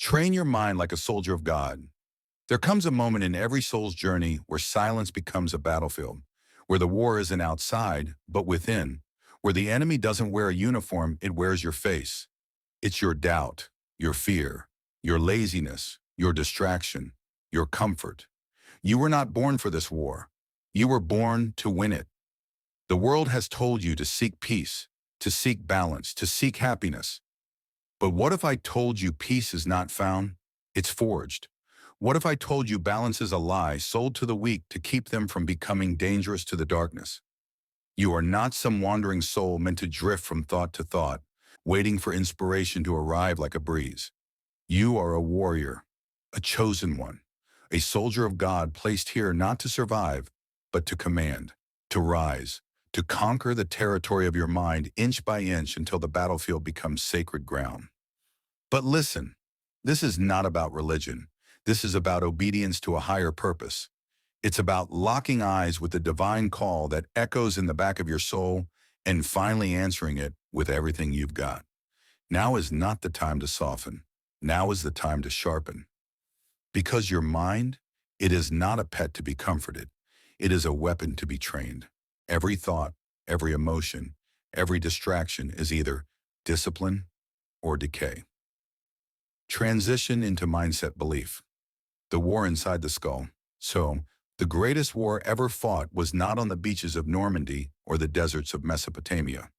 Train your mind like a soldier of God. There comes a moment in every soul's journey where silence becomes a battlefield, where the war isn't outside, but within, where the enemy doesn't wear a uniform, it wears your face. It's your doubt, your fear, your laziness, your distraction, your comfort. You were not born for this war. You were born to win it. The world has told you to seek peace, to seek balance, to seek happiness. But what if I told you peace is not found? It's forged. What if I told you balance is a lie sold to the weak to keep them from becoming dangerous to the darkness? You are not some wandering soul meant to drift from thought to thought, waiting for inspiration to arrive like a breeze. You are a warrior, a chosen one, a soldier of God placed here not to survive, but to command, to rise, to conquer the territory of your mind inch by inch until the battlefield becomes sacred ground. But listen, this is not about religion. This is about obedience to a higher purpose. It's about locking eyes with the divine call that echoes in the back of your soul and finally answering it with everything you've got. Now is not the time to soften. Now is the time to sharpen. Because your mind, it is not a pet to be comforted. It is a weapon to be trained. Every thought, every emotion, every distraction is either discipline or decay. Transition into mindset belief. The war inside the skull. So, the greatest war ever fought was not on the beaches of Normandy or the deserts of Mesopotamia.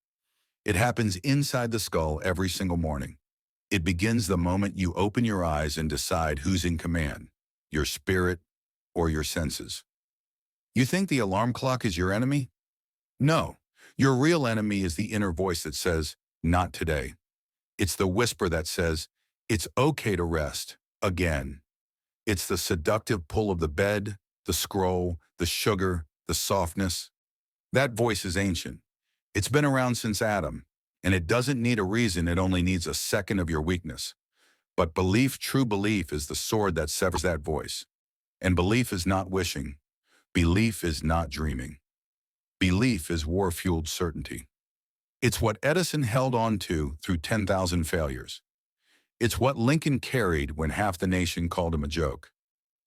It happens inside the skull every single morning. It begins the moment you open your eyes and decide who's in command, your spirit or your senses. You think the alarm clock is your enemy? No. Your real enemy is the inner voice that says, not today. It's the whisper that says, it's okay to rest, again. It's the seductive pull of the bed, the scroll, the sugar, the softness. That voice is ancient. It's been around since Adam, and it doesn't need a reason, it only needs a second of your weakness. But belief, true belief, is the sword that severs that voice. And belief is not wishing. Belief is not dreaming. Belief is war-fueled certainty. It's what Edison held on to through 10,000 failures. It's what Lincoln carried when half the nation called him a joke.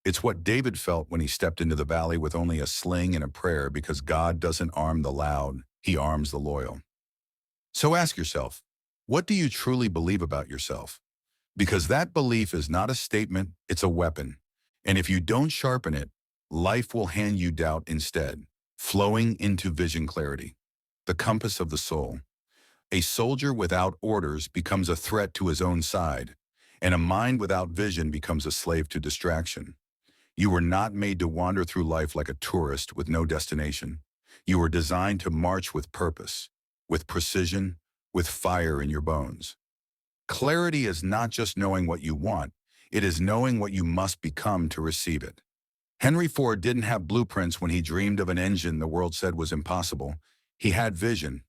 It's what David felt when he stepped into the valley with only a sling and a prayer, because God doesn't arm the loud, he arms the loyal. So ask yourself, what do you truly believe about yourself? Because that belief is not a statement, it's a weapon. And if you don't sharpen it, life will hand you doubt instead, flowing into vision clarity, the compass of the soul. A soldier without orders becomes a threat to his own side, and a mind without vision becomes a slave to distraction. You were not made to wander through life like a tourist with no destination. You were designed to march with purpose, with precision, with fire in your bones. Clarity is not just knowing what you want, it is knowing what you must become to receive it. Henry Ford didn't have blueprints when he dreamed of an engine the world said was impossible. He had vision.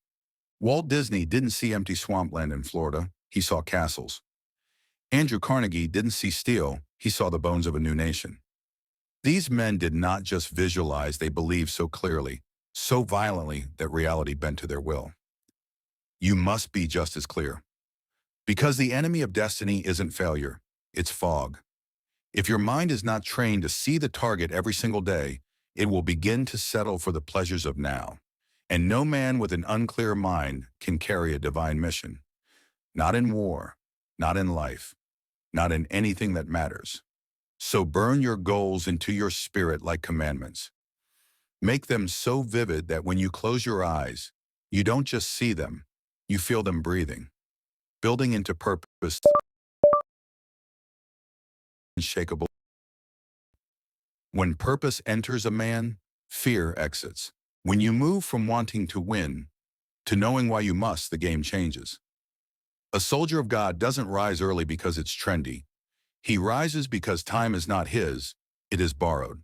Walt Disney didn't see empty swampland in Florida, he saw castles. Andrew Carnegie didn't see steel, he saw the bones of a new nation. These men did not just visualize, they believed so clearly, so violently that reality bent to their will. You must be just as clear. Because the enemy of destiny isn't failure, it's fog. If your mind is not trained to see the target every single day, it will begin to settle for the pleasures of now. And no man with an unclear mind can carry a divine mission. Not in war, not in life, not in anything that matters. So burn your goals into your spirit like commandments. Make them so vivid that when you close your eyes, you don't just see them, you feel them breathing, building into purpose. Unshakable. When purpose enters a man, fear exits. When you move from wanting to win to knowing why you must, the game changes. A soldier of God doesn't rise early because it's trendy. He rises because time is not his, it is borrowed.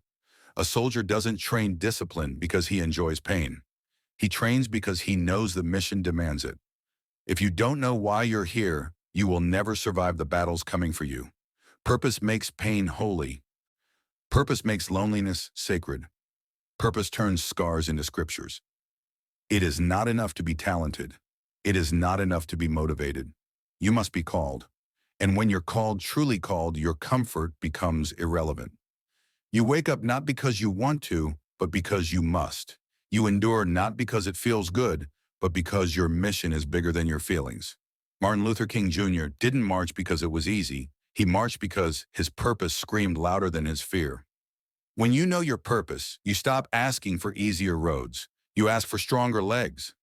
A soldier doesn't train discipline because he enjoys pain. He trains because he knows the mission demands it. If you don't know why you're here, you will never survive the battles coming for you. Purpose makes pain holy. Purpose makes loneliness sacred. Purpose turns scars into scriptures. It is not enough to be talented. It is not enough to be motivated. You must be called. And when you're called, truly called, your comfort becomes irrelevant. You wake up not because you want to, but because you must. You endure not because it feels good, but because your mission is bigger than your feelings. Martin Luther King Jr. didn't march because it was easy. He marched because his purpose screamed louder than his fear. When you know your purpose, you stop asking for easier roads. You ask for stronger legs.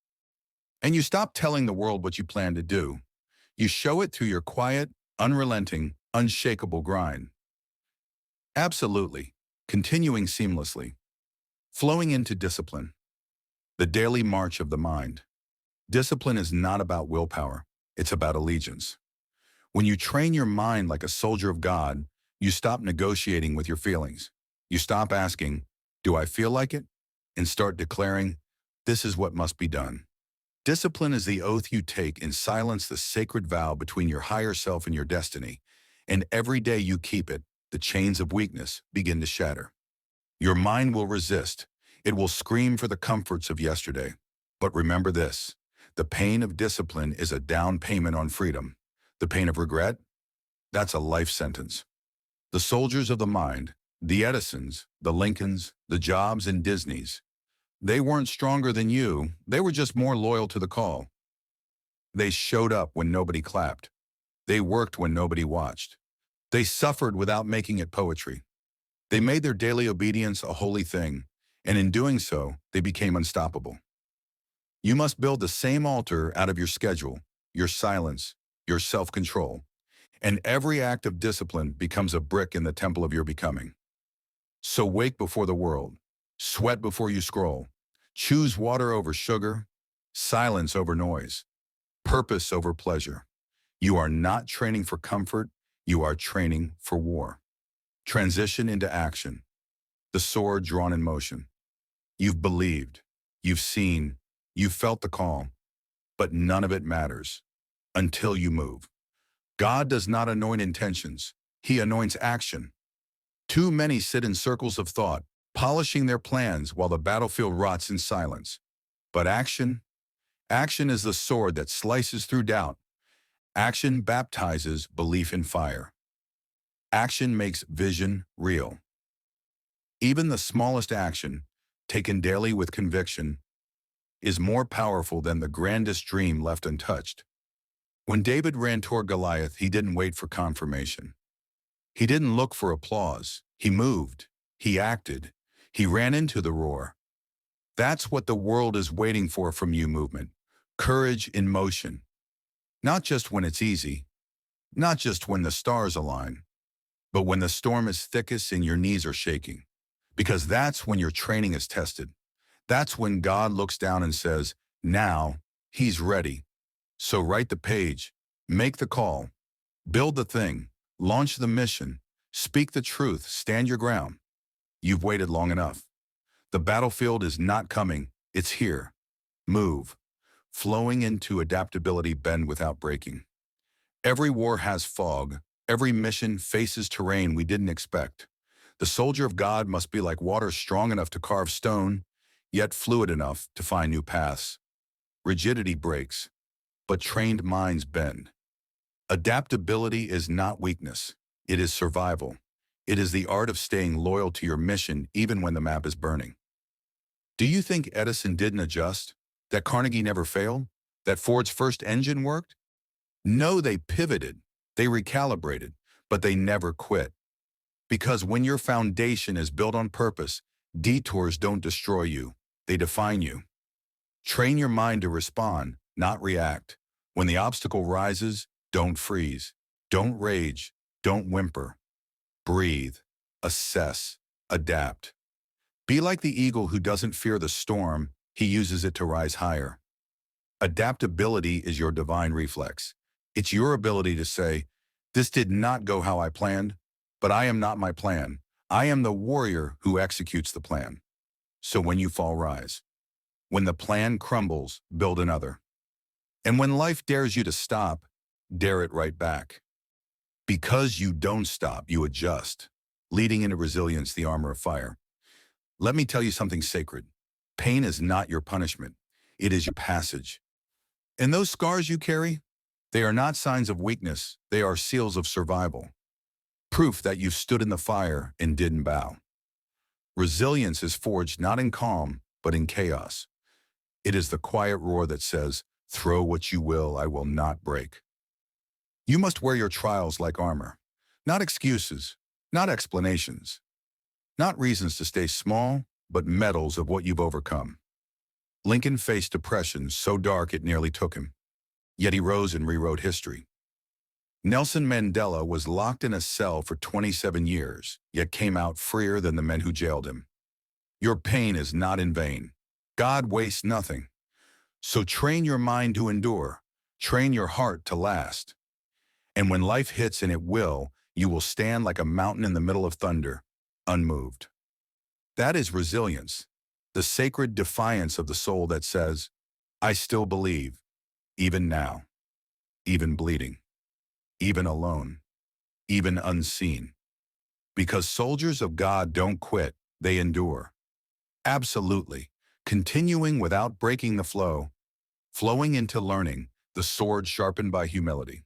And you stop telling the world what you plan to do. You show it through your quiet, unrelenting, unshakable grind. Absolutely. Continuing seamlessly. Flowing into discipline. The daily march of the mind. Discipline is not about willpower. It's about allegiance. When you train your mind like a soldier of God, you stop negotiating with your feelings. You stop asking, "Do I feel like it?" and start declaring, "This is what must be done." Discipline is the oath you take in silence, the sacred vow between your higher self and your destiny. And every day you keep it, the chains of weakness begin to shatter. Your mind will resist. It will scream for the comforts of yesterday. But remember this, the pain of discipline is a down payment on freedom. The pain of regret, that's a life sentence. The soldiers of the mind, the Edisons, the Lincolns, the Jobs and Disneys, they weren't stronger than you. They were just more loyal to the call. They showed up when nobody clapped. They worked when nobody watched. They suffered without making it poetry. They made their daily obedience a holy thing, and in doing so, they became unstoppable. You must build the same altar out of your schedule, your silence, your self-control, and every act of discipline becomes a brick in the temple of your becoming. So wake before the world, sweat before you scroll, choose water over sugar, silence over noise, purpose over pleasure. You are not training for comfort, you are training for war. Transition into action, the sword drawn in motion. You've believed, you've seen, you've felt the call, but none of it matters until you move. God does not anoint intentions, He anoints action. Too many sit in circles of thought, polishing their plans while the battlefield rots in silence. But action is the sword that slices through doubt. Action baptizes belief in fire. Action makes vision real. Even the smallest action, taken daily with conviction, is more powerful than the grandest dream left untouched. When David ran toward Goliath, he didn't wait for confirmation. He didn't look for applause. He moved. He acted. He ran into the roar. That's what the world is waiting for from you, movement. Courage in motion. Not just when it's easy. Not just when the stars align. But when the storm is thickest and your knees are shaking. Because that's when your training is tested. That's when God looks down and says, now, He's ready. So write the page. Make the call. Build the thing. Launch the mission. Speak the truth. Stand your ground. You've waited long enough. The battlefield is not coming. It's here. Move. Flowing into adaptability, bend without breaking. Every war has fog. Every mission faces terrain we didn't expect. The soldier of God must be like water, strong enough to carve stone, yet fluid enough to find new paths. Rigidity breaks, but trained minds bend. Adaptability is not weakness. It is survival. It is the art of staying loyal to your mission even when the map is burning. Do you think Edison didn't adjust? That Carnegie never failed? That Ford's first engine worked? No, they pivoted. They recalibrated, but they never quit. Because when your foundation is built on purpose, detours don't destroy you. They define you. Train your mind to respond, not react. When the obstacle rises, don't freeze. Don't rage. Don't whimper. Breathe. Assess. Adapt. Be like the eagle who doesn't fear the storm, he uses it to rise higher. Adaptability is your divine reflex. It's your ability to say, this did not go how I planned, but I am not my plan. I am the warrior who executes the plan. So when you fall, rise. When the plan crumbles, build another. And when life dares you to stop, dare it right back. Because you don't stop, you adjust, leading into resilience, the armor of fire. Let me tell you something sacred. Pain is not your punishment. It is your passage. And those scars you carry, They are not signs of weakness, they are seals of survival. Proof that you stood in the fire and didn't bow. Resilience is forged not in calm, but in chaos. It is the quiet roar that says, "Throw what you will, I will not break." You must wear your trials like armor. Not excuses, not explanations, not reasons to stay small, but medals of what you've overcome. Lincoln faced depression so dark it nearly took him. Yet he rose and rewrote history. Nelson Mandela was locked in a cell for 27 years, yet came out freer than the men who jailed him. Your pain is not in vain. God wastes nothing. So train your mind to endure. Train your heart to last. And when life hits, and it will, you will stand like a mountain in the middle of thunder, unmoved. That is resilience, the sacred defiance of the soul that says, "I still believe, even now, even bleeding, even alone, even unseen." Because soldiers of God don't quit, they endure. Absolutely, continuing without breaking the flow, flowing into learning, the sword sharpened by humility.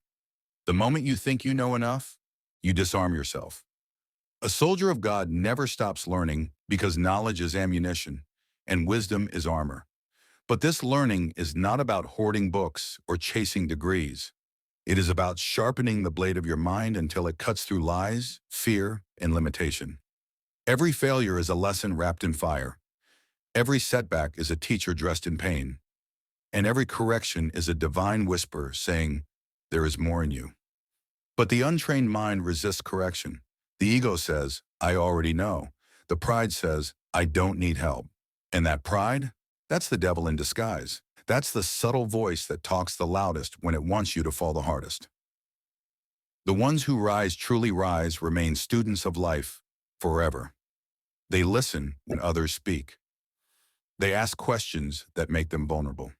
The moment you think you know enough, you disarm yourself. A soldier of God never stops learning because knowledge is ammunition and wisdom is armor. But this learning is not about hoarding books or chasing degrees. It is about sharpening the blade of your mind until it cuts through lies, fear, and limitation. Every failure is a lesson wrapped in fire. Every setback is a teacher dressed in pain. And every correction is a divine whisper saying, "There is more in you." But the untrained mind resists correction. The ego says, "I already know." The pride says, "I don't need help." And that pride, that's the devil in disguise. That's the subtle voice that talks the loudest when it wants you to fall the hardest. The ones who rise truly rise remain students of life forever. They listen when others speak. They ask questions that make them vulnerable.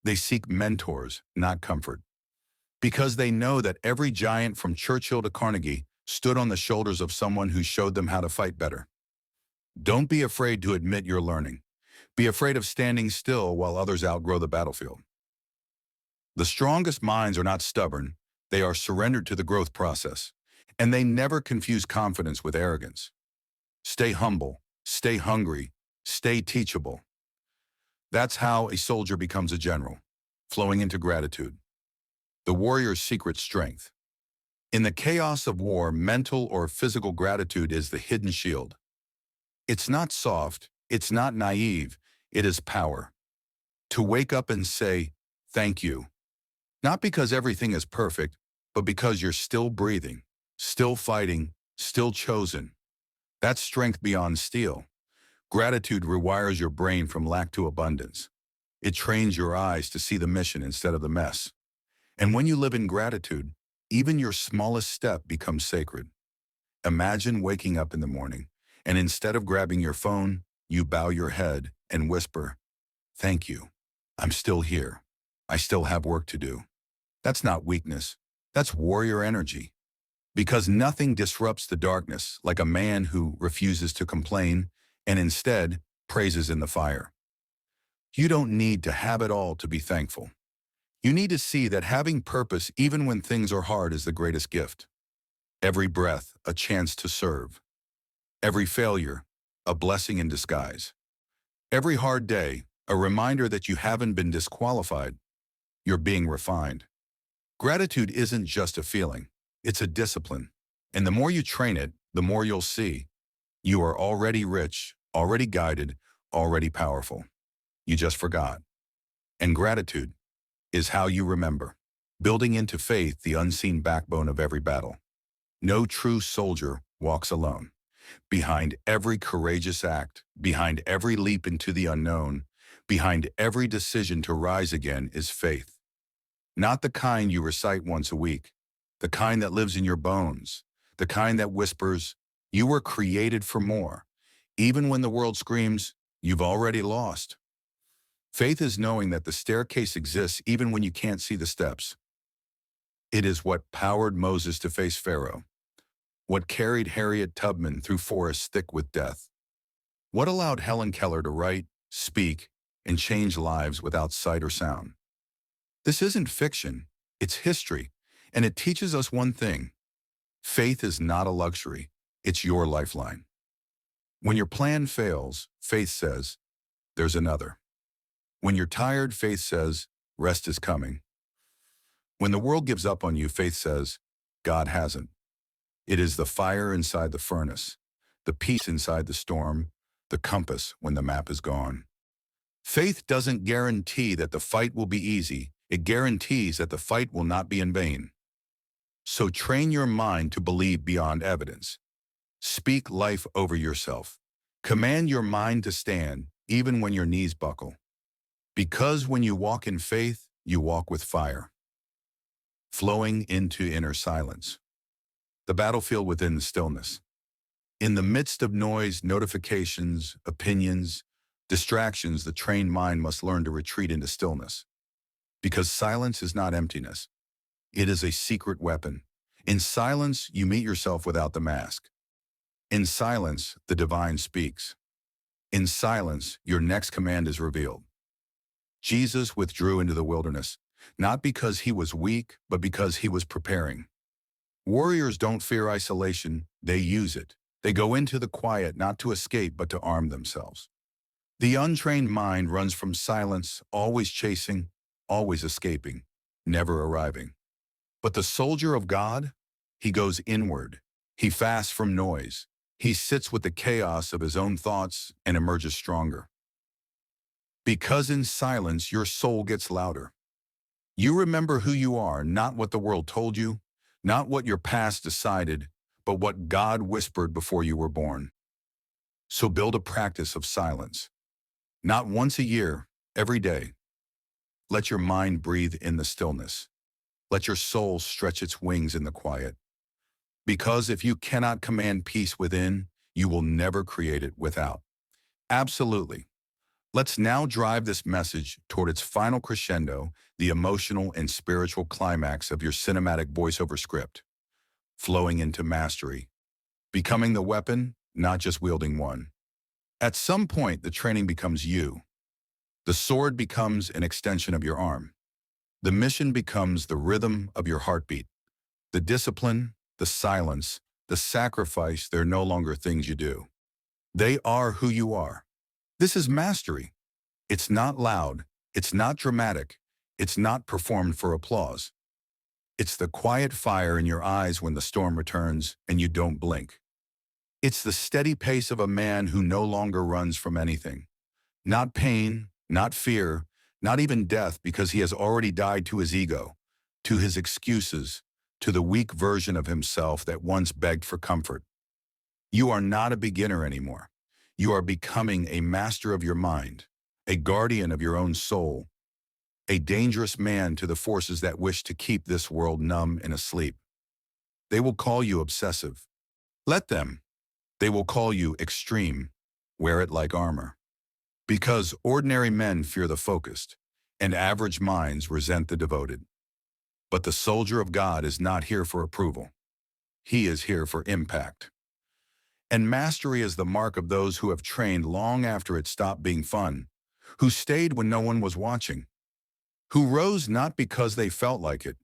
They seek mentors, not comfort. Because they know that every giant from Churchill to Carnegie stood on the shoulders of someone who showed them how to fight better. Don't be afraid to admit you're learning. Be afraid of standing still while others outgrow the battlefield. The strongest minds are not stubborn. They are surrendered to the growth process. And they never confuse confidence with arrogance. Stay humble, stay hungry, stay teachable. That's how a soldier becomes a general, flowing into gratitude. The warrior's secret strength. In the chaos of war, mental or physical gratitude is the hidden shield. It's not soft, it's not naive, it is power. To wake up and say, "Thank you." Not because everything is perfect, but because you're still breathing, still fighting, still chosen. That's strength beyond steel. Gratitude rewires your brain from lack to abundance. It trains your eyes to see the mission instead of the mess. And when you live in gratitude, even your smallest step becomes sacred. Imagine waking up in the morning, and instead of grabbing your phone, you bow your head and whisper, "Thank you. I'm still here. I still have work to do." That's not weakness. That's warrior energy. Because nothing disrupts the darkness like a man who refuses to complain and instead praises in the fire. You don't need to have it all to be thankful. You need to see that having purpose even when things are hard is the greatest gift. Every breath, a chance to serve. Every failure, a blessing in disguise. Every hard day, a reminder that you haven't been disqualified. You're being refined. Gratitude isn't just a feeling, it's a discipline. And the more you train it, the more you'll see. You are already rich, already guided, already powerful. You just forgot. And gratitude is how you remember, building into faith the unseen backbone of every battle. No true soldier walks alone. Behind every courageous act, behind every leap into the unknown, behind every decision to rise again is faith. Not the kind you recite once a week, the kind that lives in your bones, the kind that whispers, "You were created for more," even when the world screams, "You've already lost." Faith is knowing that the staircase exists even when you can't see the steps. It is what powered Moses to face Pharaoh, what carried Harriet Tubman through forests thick with death, what allowed Helen Keller to write, speak, and change lives without sight or sound. This isn't fiction, It's history, and it teaches us one thing. Faith is not a luxury. It's your lifeline. When your plan fails, faith says, there's another. When you're tired, faith says, rest is coming. When the world gives up on you, faith says, God hasn't. It is the fire inside the furnace, the peace inside the storm, the compass when the map is gone. Faith doesn't guarantee that the fight will be easy. It guarantees that the fight will not be in vain. So train your mind to believe beyond evidence. Speak life over yourself. Command your mind to stand, even when your knees buckle. Because when you walk in faith, you walk with fire, flowing into inner silence. The battlefield within the stillness. In the midst of noise, notifications, opinions, distractions, the trained mind must learn to retreat into stillness. Because silence is not emptiness. It is a secret weapon. In silence, you meet yourself without the mask. In silence, the divine speaks. In silence, your next command is revealed. Jesus withdrew into the wilderness, not because he was weak, but because he was preparing. Warriors don't fear isolation, they use it. They go into the quiet not to escape, but to arm themselves. The untrained mind runs from silence, always chasing, always escaping, never arriving. But the soldier of God, he goes inward. He fasts from noise. He sits with the chaos of his own thoughts and emerges stronger. Because in silence, your soul gets louder. You remember who you are, not what the world told you, not what your past decided, but what God whispered before you were born. So build a practice of silence. Not once a year, every day. Let your mind breathe in the stillness. Let your soul stretch its wings in the quiet. Because if you cannot command peace within, you will never create it without. Absolutely. Let's now drive this message toward its final crescendo, the emotional and spiritual climax of your cinematic voiceover script, flowing into mastery, becoming the weapon, not just wielding one. At some point, the training becomes you. The sword becomes an extension of your arm. The mission becomes the rhythm of your heartbeat. The discipline, the silence, the sacrifice, they're no longer things you do. They are who you are. This is mastery. It's not loud. It's not dramatic. It's not performed for applause. It's the quiet fire in your eyes when the storm returns and you don't blink. It's the steady pace of a man who no longer runs from anything. Not pain, not fear, not even death, because he has already died to his ego, to his excuses, to the weak version of himself that once begged for comfort. You are not a beginner anymore. You are becoming a master of your mind, a guardian of your own soul, a dangerous man to the forces that wish to keep this world numb and asleep. They will call you obsessive. Let them. They will call you extreme. Wear it like armor. Because ordinary men fear the focused, and average minds resent the devoted. But the soldier of God is not here for approval. He is here for impact. And mastery is the mark of those who have trained long after it stopped being fun, who stayed when no one was watching, who rose not because they felt like it,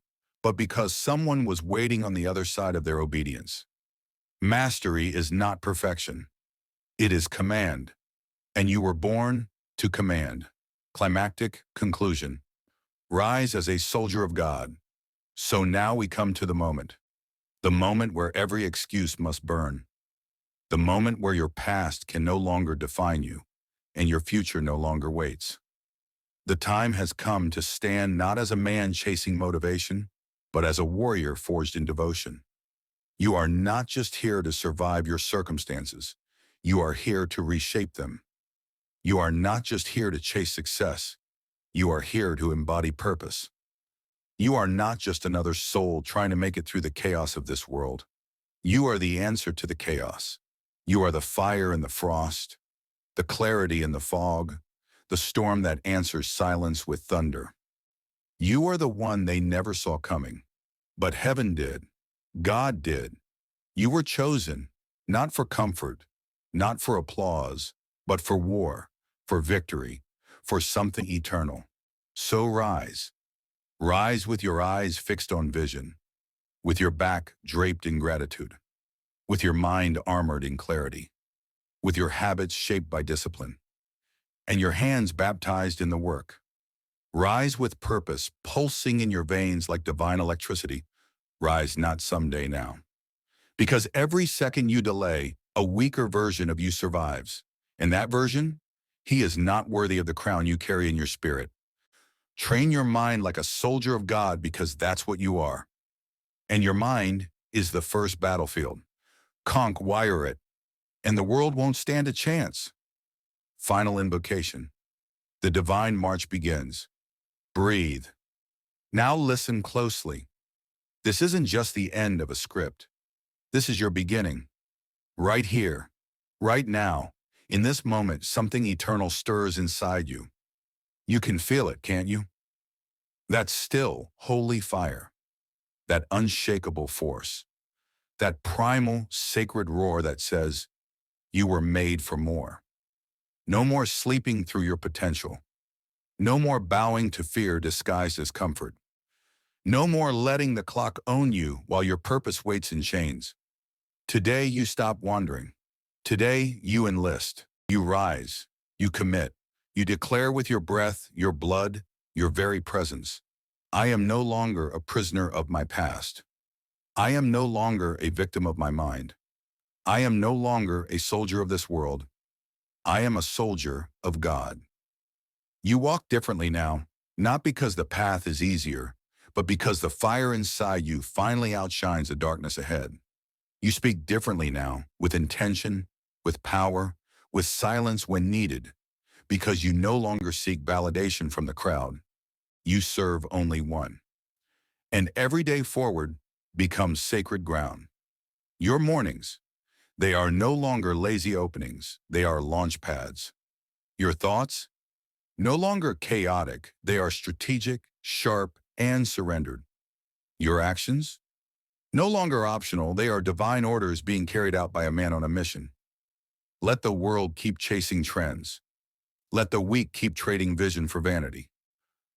but because someone was waiting on the other side of their obedience. Mastery is not perfection. It is command. And you were born to command. Climactic conclusion. Rise as a soldier of God. So now we come to the moment where every excuse must burn, the moment where your past can no longer define you and your future no longer waits. The time has come to stand not as a man chasing motivation, but as a warrior forged in devotion. You are not just here to survive your circumstances. You are here to reshape them. You are not just here to chase success. You are here to embody purpose. You are not just another soul trying to make it through the chaos of this world. You are the answer to the chaos. You are the fire in the frost, the clarity in the fog, the storm that answers silence with thunder. You are the one they never saw coming. But heaven did. God did. You were chosen, not for comfort, not for applause, but for war, for victory, for something eternal. So rise. Rise with your eyes fixed on vision, with your back draped in gratitude, with your mind armored in clarity, with your habits shaped by discipline, and your hands baptized in the work. Rise with purpose, pulsing in your veins like divine electricity. Rise not someday now. Because every second you delay, a weaker version of you survives. And that version, he is not worthy of the crown you carry in your spirit. Train your mind like a soldier of God because that's what you are. And your mind is the first battlefield. Wire it, and the world won't stand a chance. Final invocation. The divine march begins. Breathe. Now listen closely. This isn't just the end of a script. This is your beginning. Right here, right now, in this moment, something eternal stirs inside you. You can feel it, can't you? That still, holy fire. That unshakable force. That primal, sacred roar that says, you were made for more. No more sleeping through your potential. No more bowing to fear disguised as comfort. No more letting the clock own you while your purpose waits in chains. Today you stop wandering. Today you enlist. You rise. You commit. You declare with your breath, your blood, your very presence. I am no longer a prisoner of my past. I am no longer a victim of my mind. I am no longer a soldier of this world. I am a soldier of God. You walk differently now, not because the path is easier, but because the fire inside you finally outshines the darkness ahead. You speak differently now, with intention, with power, with silence when needed, because you no longer seek validation from the crowd. You serve only one. And every day forward becomes sacred ground. Your mornings, they are no longer lazy openings, they are launch pads. Your thoughts, no longer chaotic, they are strategic, sharp, and surrendered. Your actions, no longer optional, they are divine orders being carried out by a man on a mission. Let the world keep chasing trends. Let the weak keep trading vision for vanity.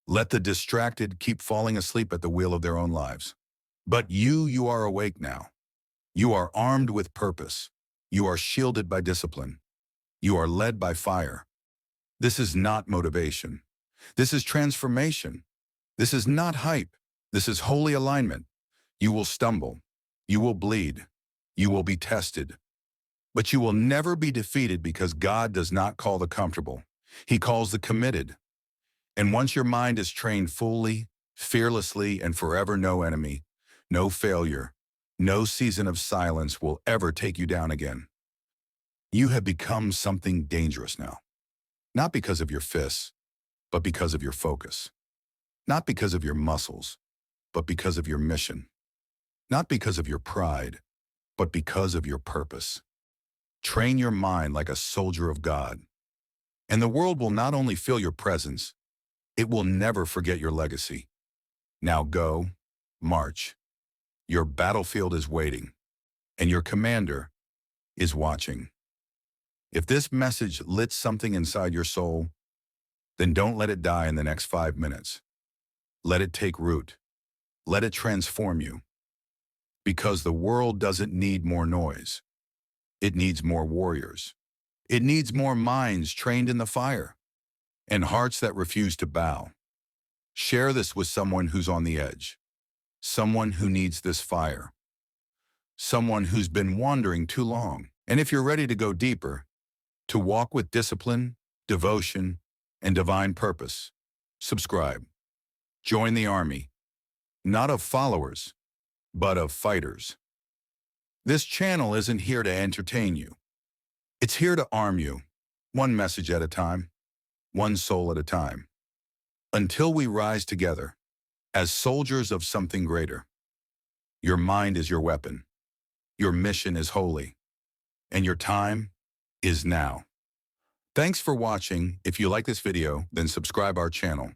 Let the distracted keep falling asleep at the wheel of their own lives. But you are awake now. You are armed with purpose. You are shielded by discipline. You are led by fire. This is not motivation. This is transformation. This is not hype. This is holy alignment. You will stumble. You will bleed. You will be tested. But you will never be defeated because God does not call the comfortable. He calls the committed. And once your mind is trained fully, fearlessly, and forever, no enemy, no failure, no season of silence will ever take you down again. You have become something dangerous now. Not because of your fists, but because of your focus. Not because of your muscles, but because of your mission. Not because of your pride, but because of your purpose. Train your mind like a soldier of God. And the world will not only feel your presence, it will never forget your legacy. Now go, march. Your battlefield is waiting, and your commander is watching. If this message lit something inside your soul, then don't let it die in the next 5 minutes. Let it take root. Let it transform you. Because the world doesn't need more noise. It needs more warriors. It needs more minds trained in the fire and hearts that refuse to bow. Share this with someone who's on the edge, someone who needs this fire, someone who's been wandering too long. And if you're ready to go deeper, to walk with discipline, devotion, and divine purpose, subscribe. Join the army, not of followers, but of fighters. This channel isn't here to entertain you. It's here to arm you, one message at a time, one soul at a time, until we rise together as soldiers of something greater. Your mind is your weapon. Your mission is holy. And your time is now. Thanks for watching. If you like this video, then subscribe our channel.